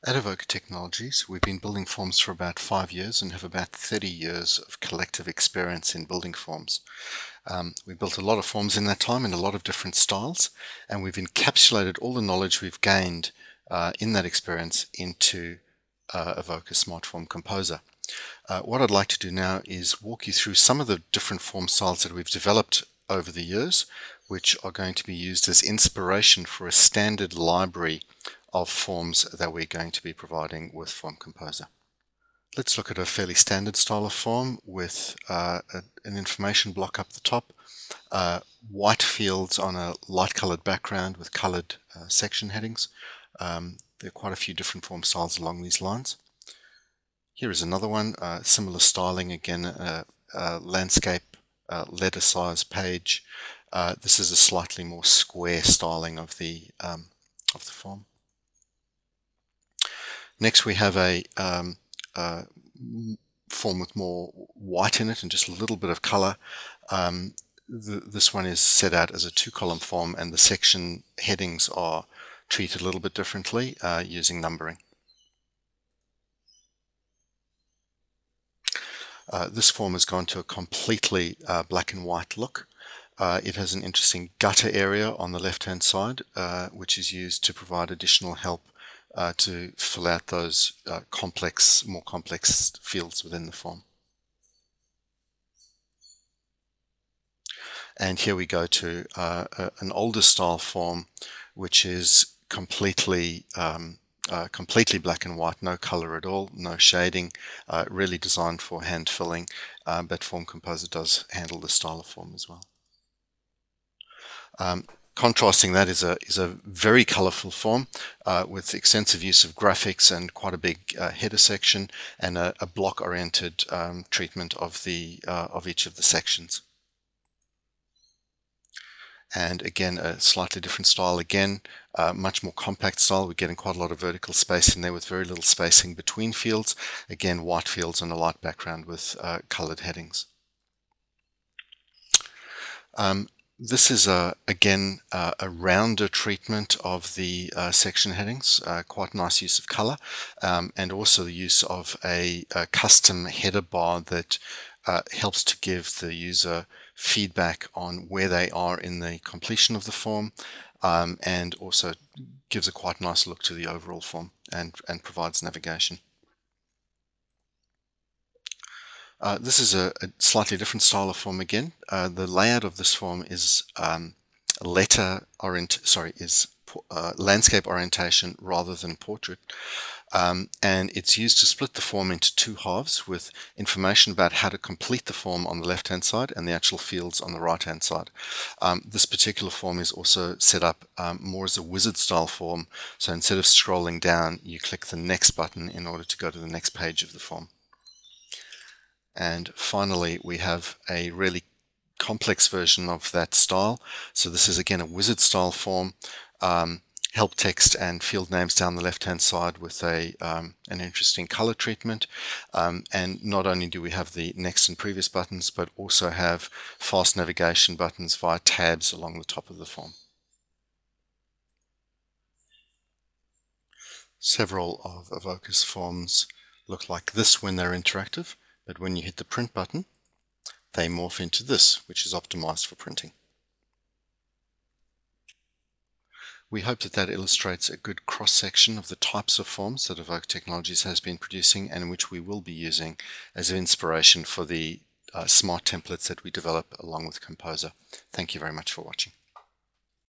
At Avoka Technologies, we've been building forms for about 5 years and have about 30 years of collective experience in building forms. We've built a lot of forms in that time in a lot of different styles, and we've encapsulated all the knowledge we've gained in that experience into Avoka SmartForm Composer. What I'd like to do now is walk you through some of the different form styles that we've developed over the years, which are going to be used as inspiration for a standard library of forms that we're going to be providing with Form Composer. Let's look at a fairly standard style of form with an information block up the top, white fields on a light colored background with colored section headings. There are quite a few different form styles along these lines. Here is another one, similar styling, again, landscape, letter size page. This is a slightly more square styling of the form. Next, we have a form with more white in it and just a little bit of color. This one is set out as a 2-column form, and the section headings are treated a little bit differently using numbering. This form has gone to a completely black and white look. It has an interesting gutter area on the left-hand side, which is used to provide additional help to fill out those more complex fields within the form. And here we go to an older style form, which is completely black and white, no color at all, no shading, really designed for hand filling, but Form Composer does handle this style of form as well. Contrasting that is a very colorful form with extensive use of graphics and quite a big header section and a block-oriented treatment of each of the sections. And again, a slightly different style, again, much more compact style. We're getting quite a lot of vertical space in there with very little spacing between fields. Again, white fields on a light background with colored headings. This is again a rounder treatment of the section headings, quite nice use of color, and also the use of a custom header bar that helps to give the user feedback on where they are in the completion of the form, and also gives a quite nice look to the overall form and provides navigation. This is a slightly different style of form again. The layout of this form is landscape orientation rather than portrait, and it's used to split the form into 2 halves with information about how to complete the form on the left hand side and the actual fields on the right hand side. This particular form is also set up more as a wizard style form, so instead of scrolling down, you click the next button in order to go to the next page of the form. And finally, we have a really complex version of that style. So this is again a wizard style form, help text and field names down the left hand side with an interesting color treatment. And not only do we have the next and previous buttons, but also have fast navigation buttons via tabs along the top of the form. Several of Avoka's forms look like this when they're interactive, but when you hit the print button, they morph into this, which is optimized for printing. We hope that that illustrates a good cross-section of the types of forms that Avoka Technologies has been producing and which we will be using as an inspiration for the smart templates that we develop along with Composer. Thank you very much for watching.